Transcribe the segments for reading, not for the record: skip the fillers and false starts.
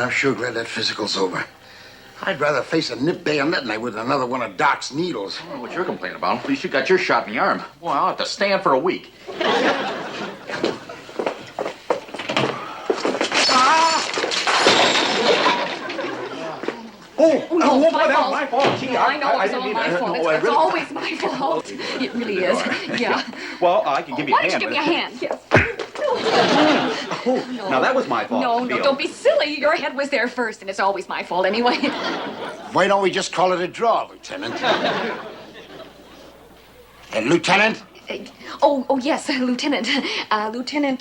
I'm sure glad that physical's over. I'd rather face a nip bayonet than I would another one of Doc's needles. I don't know what you're complaining about. At least you got your shot in the arm. Well, I'll have to stand for a week. Oh, no, it's my fault. Gee, I know it's all my fault. It's always my fault. It really is. Yeah. Well, I can give you a hand. Why don't you give me a hand? Yes. No. Now, that was my fault. No, don't be silly. Your head was there first, and it's always my fault anyway. Why don't we just call it a draw, Lieutenant? Lieutenant? Yes, Lieutenant. Lieutenant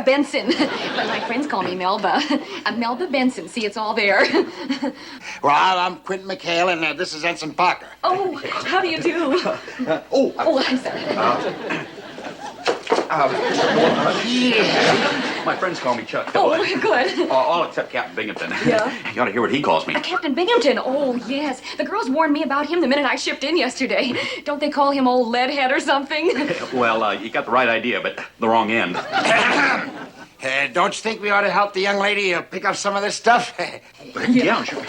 Benson. But my friends call me Melba. Melba Benson. See, it's all there. Well, I'm Quentin McHale, and this is Ensign Parker. Oh, how do you do? I'm sorry. My friends call me Chuck. Oh, good. All except Captain Binghamton. Yeah? You ought to hear what he calls me. Captain Binghamton. Oh, yes. The girls warned me about him the minute I shipped in yesterday. Don't they call him old Leadhead or something? Well, you got the right idea, but the wrong end. Don't you think we ought to help the young lady pick up some of this stuff? Yeah, sure.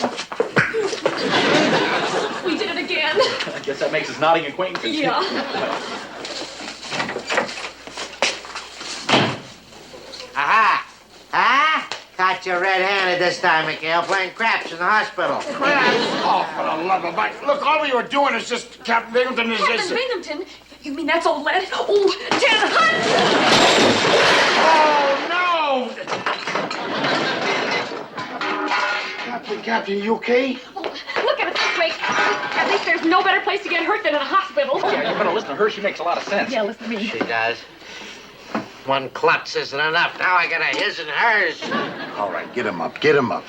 We did it again. I guess that makes us nodding acquaintances. Yeah. Aha! Ah! Caught you red-handed this time, McHale, playing craps in the hospital. Craps? Oh, for the love of Mike. Look, all we were doing is just Captain Binghamton is Captain Binghamton? You mean that's old lead? Oh, 10 Hunt! Oh, no! Captain, you okay? Oh, look at it this way. At least there's no better place to get hurt than in a hospital. Yeah, you better listen to her. She makes a lot of sense. Yeah, listen to me. She does. One klutz isn't enough. Now I got a his and hers. All right, get him up, get him up.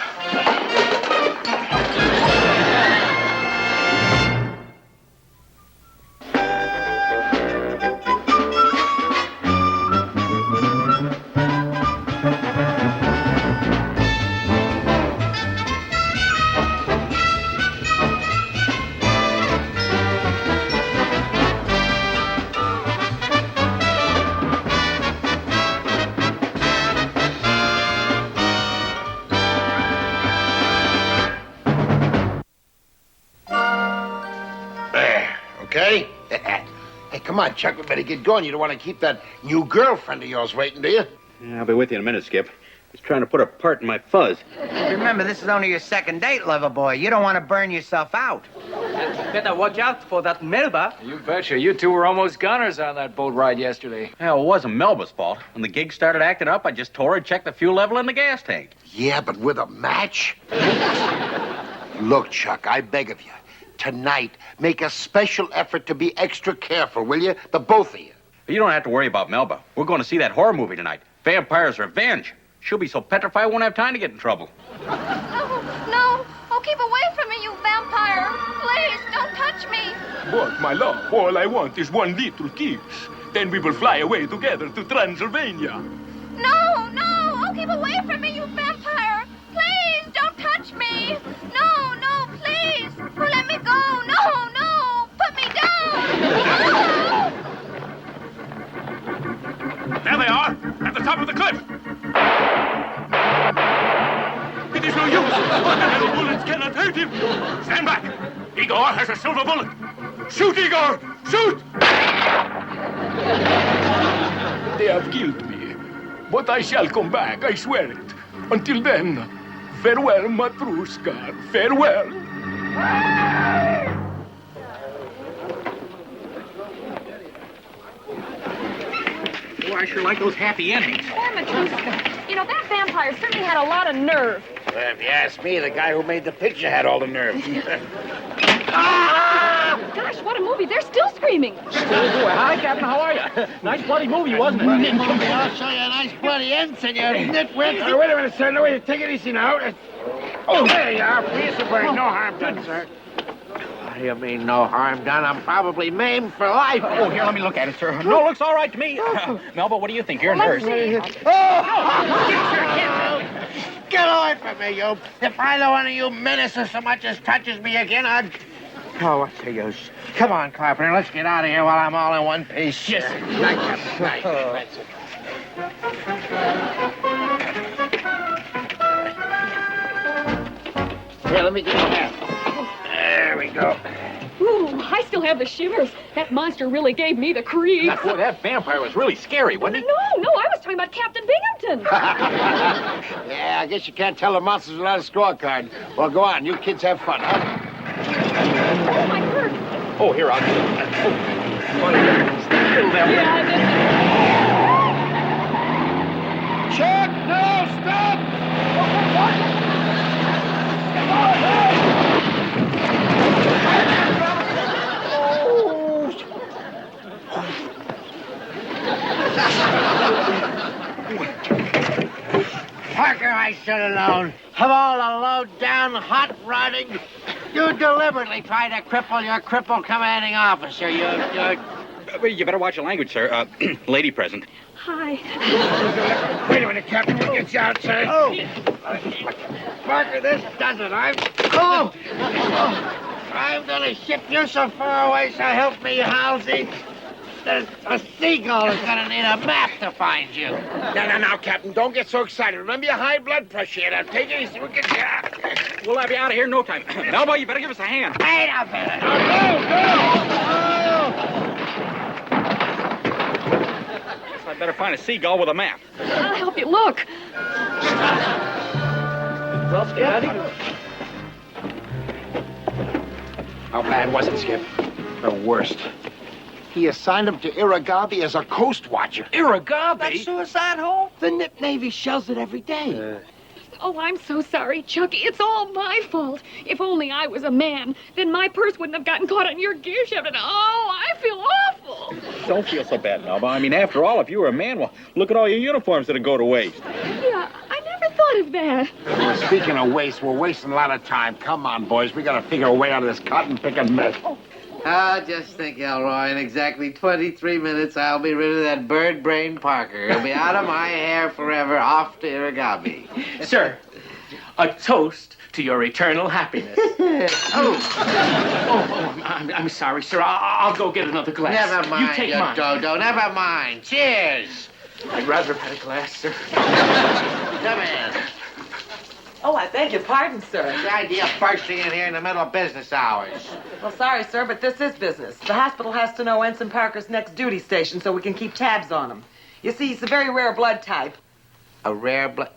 Okay? Hey, come on, Chuck. We better get going. You don't want to keep that new girlfriend of yours waiting, do you? Yeah, I'll be with you in a minute, Skip. He's trying to put a part in my fuzz. Remember, this is only your second date, lover boy. You don't want to burn yourself out. Better watch out for that Melba. You betcha. You two were almost gunners on that boat ride yesterday. Hell, it wasn't Melba's fault. When the gig started acting up, I just told her to check the fuel level in the gas tank. Yeah, but with a match? Look, Chuck, I beg of you. Tonight, make a special effort to be extra careful, will you? The both of you. You don't have to worry about Melba. We're going to see that horror movie tonight, Vampire's Revenge. She'll be so petrified I won't have time to get in trouble. No. Oh, keep away from me, you vampire. Please, don't touch me. But, my love, all I want is one little kiss. Then we will fly away together to Transylvania. No. Oh, keep away from me, you vampire. Please, don't touch me. No, please. Oh, let me go. No. Put me down. There they are, at the top of the cliff. It is no use. Ordinary bullets cannot hurt him. Stand back. Igor has a silver bullet. Shoot, Igor! Shoot! They have killed me. But I shall come back, I swear it. Until then, farewell, Matrushka. Farewell. Oh, I sure like those happy endings. Poor Matrushka. You know, that vampire certainly had a lot of nerve. Well, if you ask me, the guy who made the picture had all the nerve. Gosh, what a movie. They're still screaming. Hi, Captain. How are you? Nice bloody movie, wasn't it? I'll show you a nice bloody end, senor. Nitwit. Wait a minute, sir. No, take it easy now. Oh, there you are. Please, no harm done, sir. What do you mean, no harm done? I'm probably maimed for life. Oh, here, let me look at it, sir. No, looks all right to me. Melba, what do you think? You're a nurse. Get away from me, you. If either one of you menaces so much as touches me again, I'd... Oh, what's the use? Come on, Carpenter, let's get out of here while I'm all in one piece. Yes, sir. Night, Captain. Night. Here, let me get that. There we go. Ooh, I still have the shivers. That monster really gave me the creeps. Boy, that vampire was really scary, wasn't he? No, I was talking about Captain Binghamton. Yeah, I guess you can't tell the monsters without a scorecard. Well, go on. You kids have fun, huh? Oh, my hurt. Oh, here, I'll do it. Oh, still down there. Chuck, no, stop! Parker, I should have known. Of all the low-down, hot rodding, you deliberately try to cripple your crippled commanding officer. You better watch your language, sir. Lady present. Hi. Wait a minute, Captain. We'll get you outside. Oh! Parker, this does it. I'm gonna ship you so far away, so help me, Halsey. A seagull is gonna need a map to find you. Now, Captain, don't get so excited. Remember your high blood pressure. Now, take it easy. We'll get you out. We'll have you out of here in no time. Melba, you better give us a hand. Wait a minute. Guess I better find a seagull with a map. I'll help you look. Well, Scotty? How bad was it, Skip? The worst. He assigned him to Iragabi as a coast watcher. Iragabi? Suicide hole? The Navy shells it every day. Oh, I'm so sorry, Chuck. It's all my fault. If only I was a man, then my purse wouldn't have gotten caught on your gear shift. And oh, I feel awful. Don't feel so bad, Melba. I mean, after all, if you were a man, well, look at all your uniforms that'll go to waste. Yeah, I never thought of that. Well, speaking of waste, we're wasting a lot of time. Come on, boys. We gotta figure a way out of this cotton-picking mess. Just think, Elroy, in exactly 23 minutes, I'll be rid of that bird-brained Parker. He'll be out of my hair forever, off to Iragabi. Sir, a toast to your eternal happiness. I'm sorry, sir. I'll go get another glass. Never mind, You take mine. Dodo. Never mind. Cheers. I'd rather have had a glass, sir. Come in. Oh, I beg your pardon, sir. The idea of bursting in here in the middle of business hours. Well, sorry, sir, but this is business. The hospital has to know Ensign Parker's next duty station so we can keep tabs on him. You see, he's a very rare blood type. A rare blood...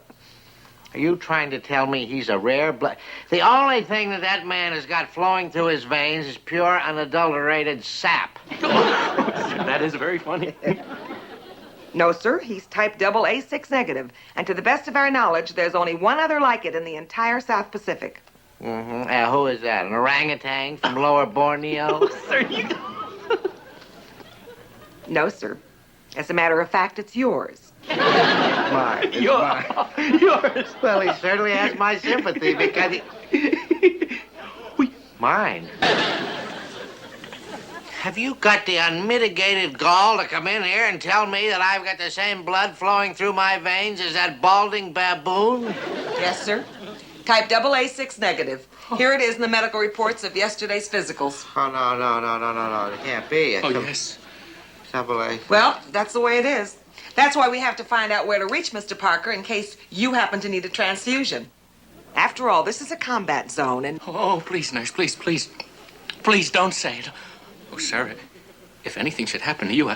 Are you trying to tell me he's a rare blood... The only thing that man has got flowing through his veins is pure, unadulterated sap. That is very funny. No, sir, he's type AA6 negative. And to the best of our knowledge, there's only one other like it in the entire South Pacific. Mm-hmm. Who is that? An orangutan from Lower Borneo? Sir, you... No, sir. As a matter of fact, it's yours. Mine. It's mine. Yours. Well, he certainly has my sympathy because he... Mine. Have you got the unmitigated gall to come in here and tell me that I've got the same blood flowing through my veins as that balding baboon? Yes, sir. Type AA6 negative. Here it is in the medical reports of yesterday's physicals. Oh, no. It can't be. Oh, yes. AA. Well, that's the way it is. That's why we have to find out where to reach Mr. Parker in case you happen to need a transfusion. After all, this is a combat zone, and... Oh, please, nurse, please. Please don't say it. Oh, sir, if anything should happen to you,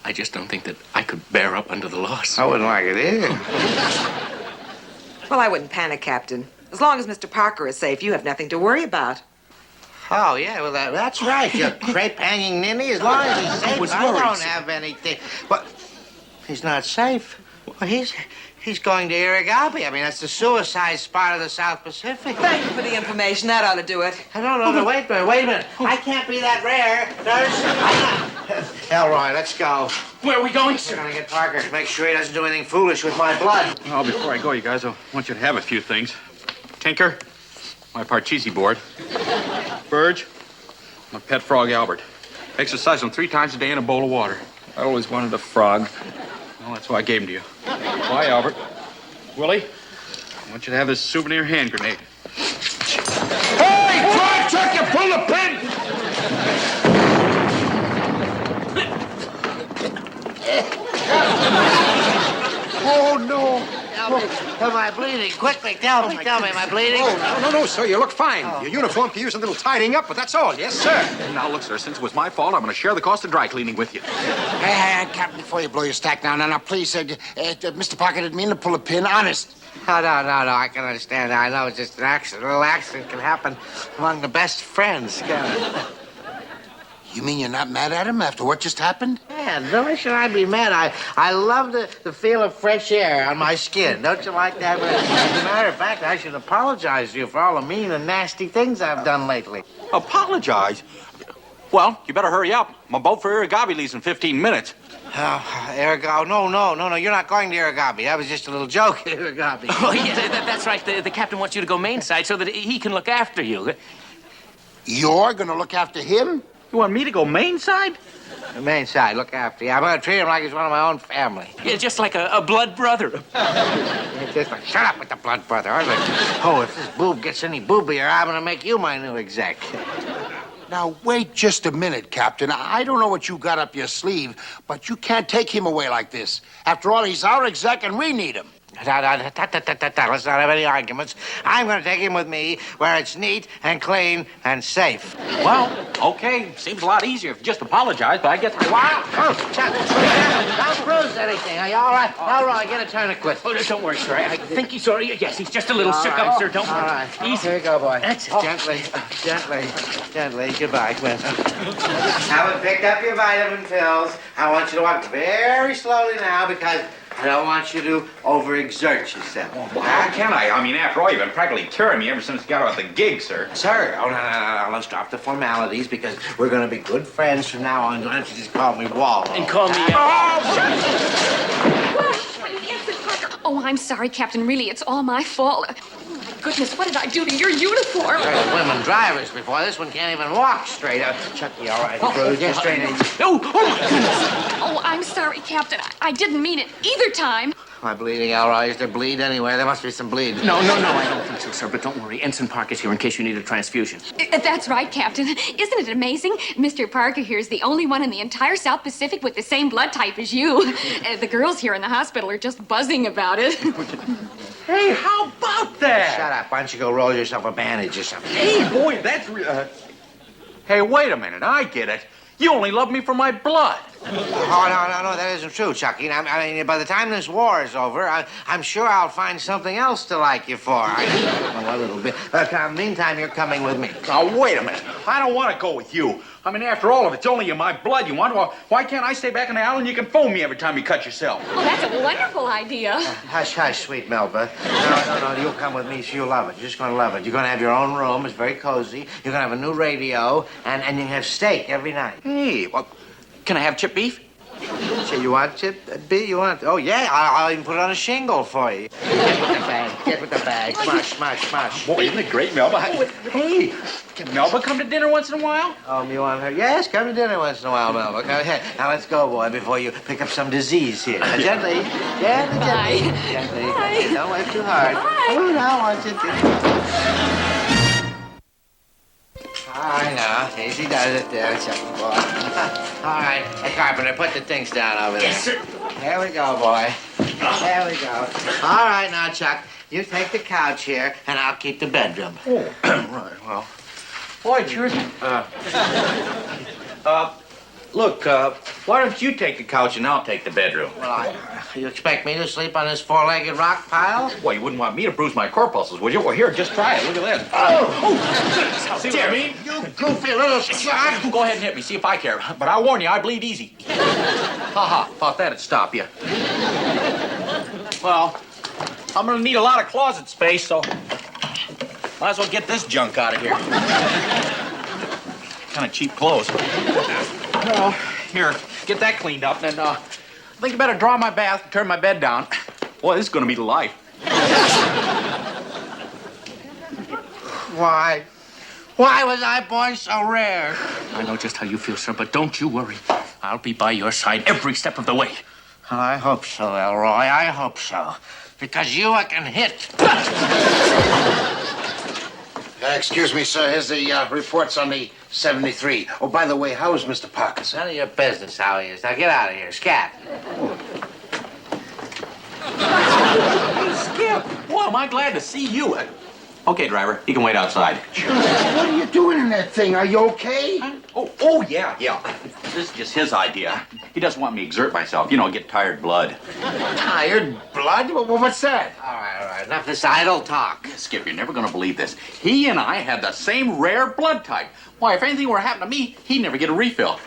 I just don't think that I could bear up under the loss. I wouldn't like it either. Well, I wouldn't panic, Captain. As long as Mr. Parker is safe, you have nothing to worry about. Oh, yeah, well, that's right, you crepe-hanging ninny. As long as he's safe, I don't have anything. But he's not safe. Well, he's going to Iragabi. I mean, that's the suicide spot of the South Pacific. Thank you for the information. That ought to do it. No, wait a minute. I can't be that rare, nurse. Elroy, let's go. Where are we going, We're sir? gonna get Parker to make sure he doesn't do anything foolish with my blood. Well, before I go, you guys, I want you to have a few things. Tinker, my Parcheesi board. Burge, my pet frog, Albert. Exercise him 3 times a day in a bowl of water. I always wanted a frog. Well, that's why I gave him to you. Bye, Albert. Willie, I want you to have this souvenir hand grenade. Hey, frog truck, you pull the pin! Oh, no. Am I bleeding? Quickly, tell me, am I bleeding? Oh, no, sir. You look fine. Your uniform could use a little tidying up, but that's all. Yes, sir. Now, look, sir, since it was my fault, I'm going to share the cost of dry cleaning with you. Hey, Captain, before you blow your stack now, please, Mr. Parker didn't mean to pull a pin, honest. No, I can understand. I know it's just an accident. A little accident can happen among the best friends, can it? You mean you're not mad at him after what just happened? Man, why should I be mad? I love the feel of fresh air on my skin. Don't you like that? But as a matter of fact, I should apologize to you for all the mean and nasty things I've done lately. Apologize? Well, you better hurry up. My boat for Irrigabi leaves in 15 minutes. Irrigabi? No, you're not going to Irrigabi. That was just a little joke, Irrigabi. Oh, yeah, that's right. The captain wants you to go mainside so that he can look after you. You're gonna look after him? You want me to go mainside? The main side, look after you. I'm going to treat him like he's one of my own family. Yeah, just like a blood brother. Shut up with the blood brother. Oh, if this boob gets any boobier, I'm going to make you my new exec. Now, wait just a minute, Captain. I don't know what you got up your sleeve, but you can't take him away like this. After all, he's our exec and we need him. Let's not have any arguments. I'm going to take him with me where it's neat and clean and safe. Well, okay. Seems a lot easier if you just apologize, but I guess... Wow! Oh, Chuck, don't bruise anything. Are you all right? All right, get a tourniquet. Oh, don't worry, sir. I think he's sorry. Yes, he's just a little shook up, sir. Don't worry. All right. Easy. Here you go, boy. That's it. Gently. Goodbye, Quinn. Haven't picked up your vitamin pills. I want you to walk very slowly now because I don't want you to overexert yourself. Well, how can I? I mean, after all, you've been practically carrying me ever since you got out the gig, sir. Sir, no. Let's drop the formalities because we're going to be good friends from now on. Why don't you just call me Walt? And call me... Oh, I'm sorry, Captain. Really, it's all my fault. Oh, my goodness, what did I do to your uniform? There were women drivers before. This one can't even walk straight. Chucky, all right. Get straight in. Oh, my goodness. Oh, I'm sorry, Captain. I didn't mean it either time. Am I bleeding, all right? Is there bleed anywhere? There must be some bleed. No, I don't think so, sir. But don't worry. Ensign Park is here in case you need a transfusion. That's right, Captain. Isn't it amazing? Mr. Parker here is the only one in the entire South Pacific with the same blood type as you. The girls here in the hospital are just buzzing about it. Hey, how about that? Shut up. Why don't you go roll yourself a bandage or something? Hey, boy, that's... Hey, wait a minute. I get it. You only love me for my blood. Oh, no, that isn't true, Chucky. I mean, by the time this war is over, I'm sure I'll find something else to like you for. A little bit. Meantime, you're coming with me. Now, wait a minute. I don't want to go with you. I mean, after all, if it's only in my blood you want, well, why can't I stay back in the island and you can phone me every time you cut yourself? Well, that's a wonderful idea. Hush, sweet Melba. No, you'll come with me, so you'll love it. You're just going to love it. You're going to have your own room. It's very cozy. You're going to have a new radio, and you can have steak every night. Hey, well, can I have chip beef? So you want chip beef? You want... Oh, yeah, I'll even put it on a shingle for you. Get with the bag. Smash. Boy, isn't it great, Melba? Hey, can Melba come to dinner once in a while? You want her? Yes, come to dinner once in a while, Melba. Go ahead. Now, let's go, boy, before you pick up some disease here. Gently. Bye. Gently. Bye. Don't work too hard. Bye. Oh, now I want you to... I know. Easy does it there, Chucky boy. All right. Hey, Carpenter, put the things down over there. Yes, sir. There we go, boy. There we go. All right, now, Chuck, you take the couch here, and I'll keep the bedroom. Oh, right, well. Boy, it's yours. Look, why don't you take the couch and I'll take the bedroom? Well, you expect me to sleep on this four-legged rock pile? Well, you wouldn't want me to bruise my corpuscles, would you? Well, here, just try it. Look at this. How dare me? You goofy little sod! Go ahead and hit me, see if I care. But I warn you, I bleed easy. Thought that'd stop you. Well, I'm gonna need a lot of closet space, so might as well get this junk out of here. Kind of cheap clothes. Well, here, get that cleaned up, and I think you better draw my bath and turn my bed down. Boy, this is gonna be the life. Why? Why was I born so rare? I know just how you feel, sir, but don't you worry. I'll be by your side every step of the way. I hope so, Elroy. I hope so. Because you I can hit. Excuse me, sir. Here's the reports on the 73. Oh, by the way, how is Mr. Parker, sir? None of your business how he is. Now get out of here. Scat. am I glad to see you. Okay, driver, you can wait outside. What are you doing in that thing? Are you okay? Oh, yeah. This is just his idea. He doesn't want me to exert myself, get tired blood. Tired blood? What's that? All right. Enough this idle talk. Skip, you're never gonna believe this. He and I have the same rare blood type. Why, if anything were to happen to me, he'd never get a refill.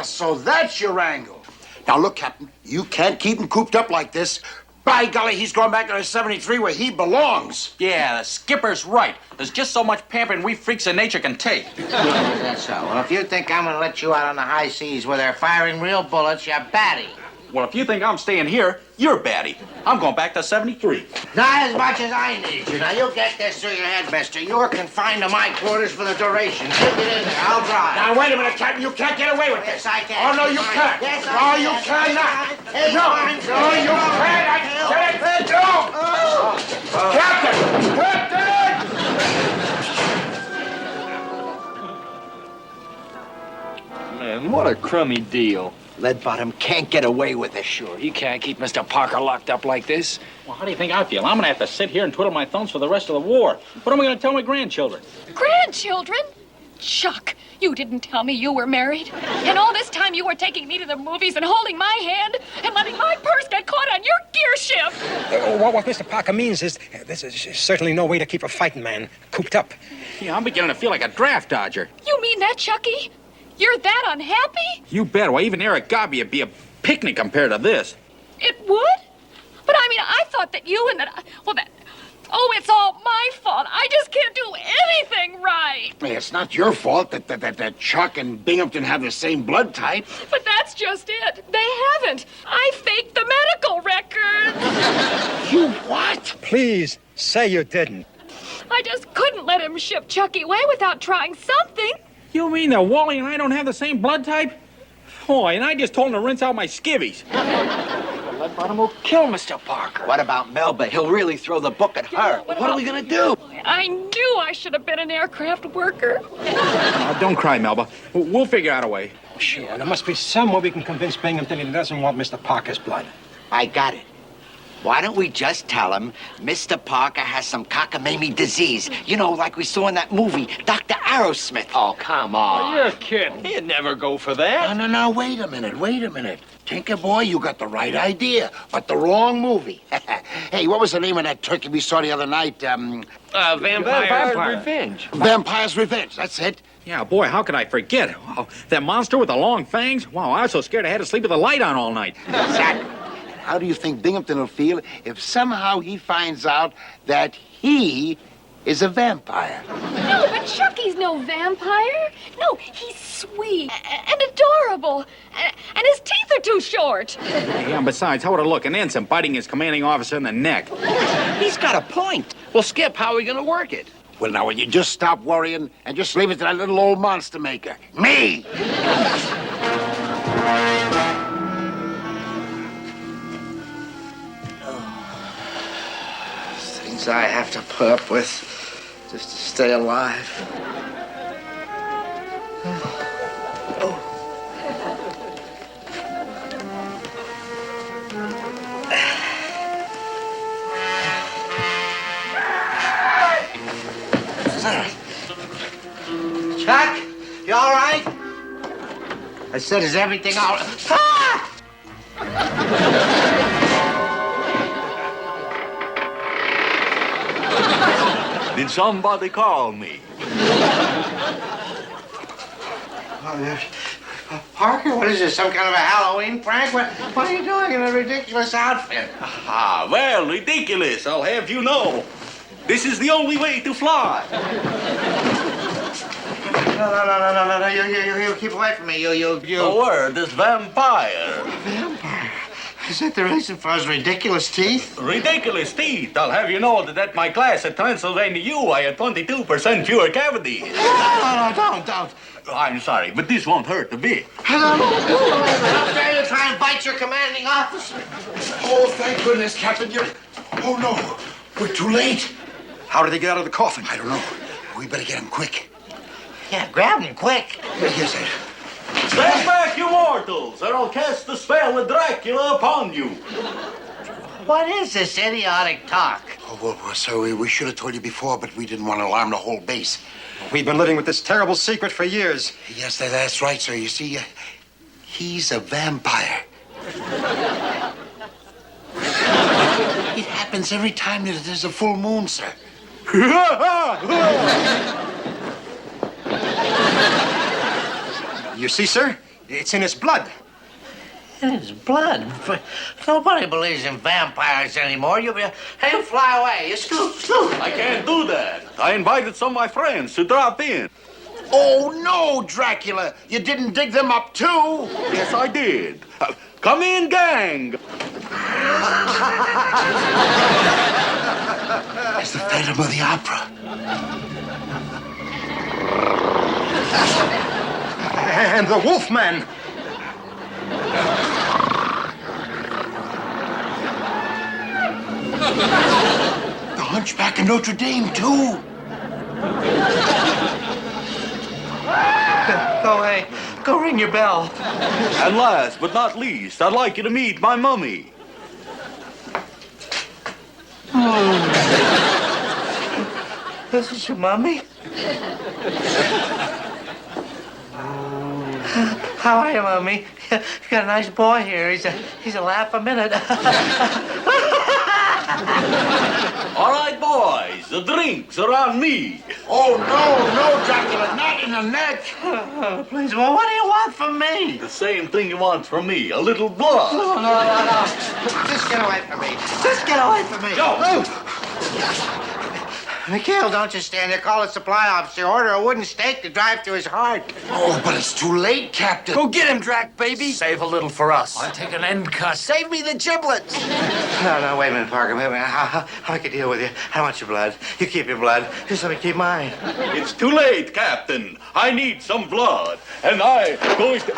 So that's your angle. Now, look, Captain, you can't keep him cooped up like this. By golly, he's going back to the 73 where he belongs. Yeah, the skipper's right. There's just so much pampering we freaks of nature can take. That's so. Well, if you think I'm going to let you out on the high seas where they're firing real bullets, you're batty. Well, if you think I'm staying here, you're batty. I'm going back to 73. Not as much as I need you. Now, you get this through your head, mister. You're confined to my quarters for the duration. You get in there. I'll drive. Now, wait a minute, Captain. You can't get away with this. Yes, I can. Oh, no, you can't. Yes, I no, can. you cannot. Hey, No, fine. no, you can't. I said no. Captain! Captain! Man, what a crummy deal. Leadbottom can't get away with this. Sure, he can't keep Mr. Parker locked up like this. Well, how do you think I feel? I'm going to have to sit here and twiddle my thumbs for the rest of the war. What am I going to tell my grandchildren? Grandchildren? Chuck, you didn't tell me you were married. And all this time you were taking me to the movies and holding my hand and letting my purse get caught on your gear shift. What Mr. Parker means is this is certainly no way to keep a fighting man cooped up. Yeah, I'm beginning to feel like a draft dodger. You mean that, Chucky? You're that unhappy? You bet. Why, even Aragabi would be a picnic compared to this. It would? But I mean, I thought that you and that... Oh, it's all my fault. I just can't do anything right. Hey, it's not your fault that Chuck and Binghamton have the same blood type. But that's just it. They haven't. I faked the medical records. You what? Please, say you didn't. I just couldn't let him ship Chucky away without trying something. You mean that Wally and I don't have the same blood type? Oh, and I just told him to rinse out my skivvies. Leadbottom will kill Mr. Parker. What about Melba? He'll really throw the book at her. What are we going to do? I knew I should have been an aircraft worker. Oh, don't cry, Melba. We'll figure out a way. Sure, there must be some way we can convince Binghamton he doesn't want Mr. Parker's blood. I got it. Why don't we just tell him Mr. Parker has some cockamamie disease? You know, like we saw in that movie, Dr. Aerosmith. Oh, come on. You're kidding. He'd never go for that. No, wait a minute. Tinker boy, you got the right idea, but the wrong movie. Hey, what was the name of that turkey we saw the other night? Vampire's Revenge. Vampire's Revenge, that's it. Yeah, boy, how could I forget? Wow, that monster with the long fangs? Wow, I was so scared I had to sleep with the light on all night. Exactly. How do you think Binghamton will feel if somehow he finds out that he is a vampire? No, but Chucky's no vampire. No, he's sweet and adorable. And his teeth are too short. Yeah, and besides, how would it look? An ensign biting his commanding officer in the neck. He's got a point. Well, Skip, how are we going to work it? Well, now, will you just stop worrying and just leave it to that little old monster maker? Me! Things I have to put up with just to stay alive. Chuck, you all right? I said, is everything all right? Ah! Did somebody call me? Parker, what is this, some kind of a Halloween prank? What are you doing in a ridiculous outfit? Ah, well, ridiculous, I'll have you know. This is the only way to fly. No, you keep away from me, you. The word is vampire. Vampire? Is that the reason for his ridiculous teeth? Ridiculous teeth. I'll have you know that at my class at Transylvania U, I had 22% fewer cavities. No, don't. I'm sorry, but this won't hurt a bit. How dare you try and bite your commanding officer? Oh, thank goodness, Captain. Oh, no. We're too late. How did they get out of the coffin? I don't know. We better get him quick. Yeah, grab him quick. Here's it. Stand back, you mortals, or I'll cast the spell of Dracula upon you. What is this idiotic talk? Oh, well, sir, we should have told you before, but we didn't want to alarm the whole base. We've been living with this terrible secret for years. Yes, that's right, sir. You see, he's a vampire. It happens every time that there's a full moon, sir. You see, sir? It's in his blood. In his blood? Nobody believes in vampires anymore. Hey, fly away. You scoop. I can't do that. I invited some of my friends to drop in. Oh, no, Dracula. You didn't dig them up, too. Yes, I did. Come in, gang. It's the Phantom of the Opera. And the Wolfman. The Hunchback of Notre Dame, too. Go away. Go ring your bell. And last but not least, I'd like you to meet my mummy. This is your mummy? How are you, Mummy? You got a nice boy here. He's a laugh a minute. All right, boys, the drinks are on me. Oh, no, Dracula, not in the neck. Please, well, what do you want from me? The same thing you want from me, a little blood. No. Just get away from me. Just get away from me. Go. McHale, don't just stand there. Call the supply officer. Order a wooden stake to drive through his heart. Oh, but it's too late, Captain. Go get him, Drac, baby. Save a little for us. I'll take an end cut. Save me the giblets. No, wait a minute, Parker. Wait a minute. I'll make a deal with you. I want your blood. You keep your blood. Just let me keep mine. It's too late, Captain. I need some blood, and I'm going to...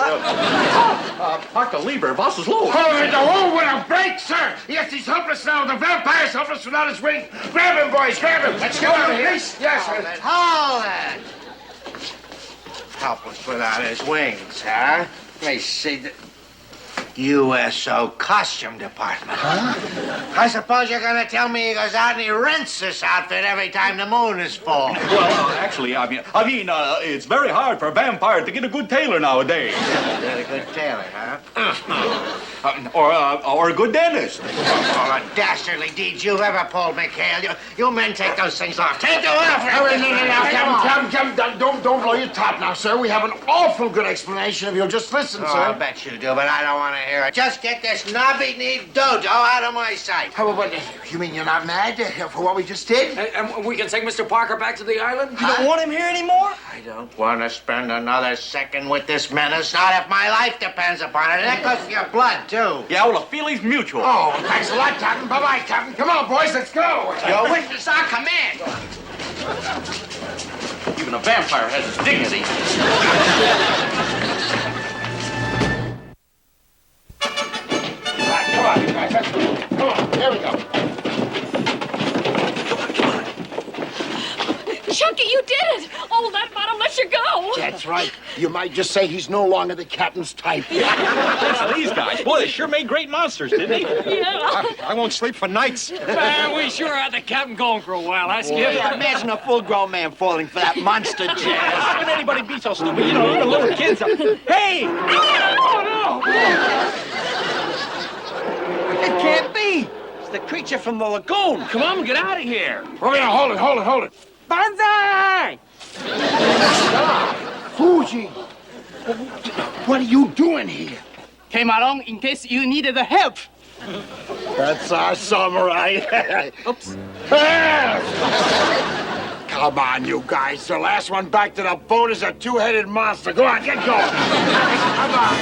Parker, Lieber, boss is low. Hold the hole with a break, sir. Yes, he's helpless now. The vampire's helpless without his wing. Grab him, boys. Grab him. Let's get out of here. Yes, sir. Hold it. Helpless without his wings, huh? Let me see. USO Costume Department. Huh? I suppose you're going to tell me he goes out and he rents this outfit every time the moon is full. Well, actually, I mean, it's very hard for a vampire to get a good tailor nowadays. Get a good tailor, huh? Or a good dentist. All the dastardly deeds you've ever pulled, McHale. You men take those things off. Take them off. Captain, don't blow your top now, sir. We have an awful good explanation if you'll just listen, sir. I bet you do, but I don't want to hear it. Just get this knobby-kneed dodo out of my sight. You mean you're not mad for what we just did? And we can take Mr. Parker back to the island? You don't want him here anymore? I don't want to spend another second with this menace, not if my life depends upon it. And that goes for your blood, too. Yeah, well, the feeling's mutual. Oh, thanks a lot, Captain. Bye-bye, Captain. Come on, boys, let's go. Your witness, our command. Even a vampire has his dignity. Come on, guys, let's go. Come on, here we go. Chucky, you did it! Oh, that bottom let you go! That's right. You might just say he's no longer the captain's type. Listen to these guys. Boy, they sure made great monsters, didn't they? Yeah. I won't sleep for nights. Man, we sure had the captain going for a while, huh, Skip? Imagine a full-grown man falling for that monster jazz. How can anybody be so stupid? You know, even little kids. Hey! Oh, no! It can't be. It's the creature from the lagoon. Come on, get out of here. Oh, yeah, hold it. Banzai! Fuji, what are you doing here? Came along in case you needed the help. That's our samurai. Oops. Come on, you guys. The last one back to the boat is a two-headed monster. Go on, get going. Come on.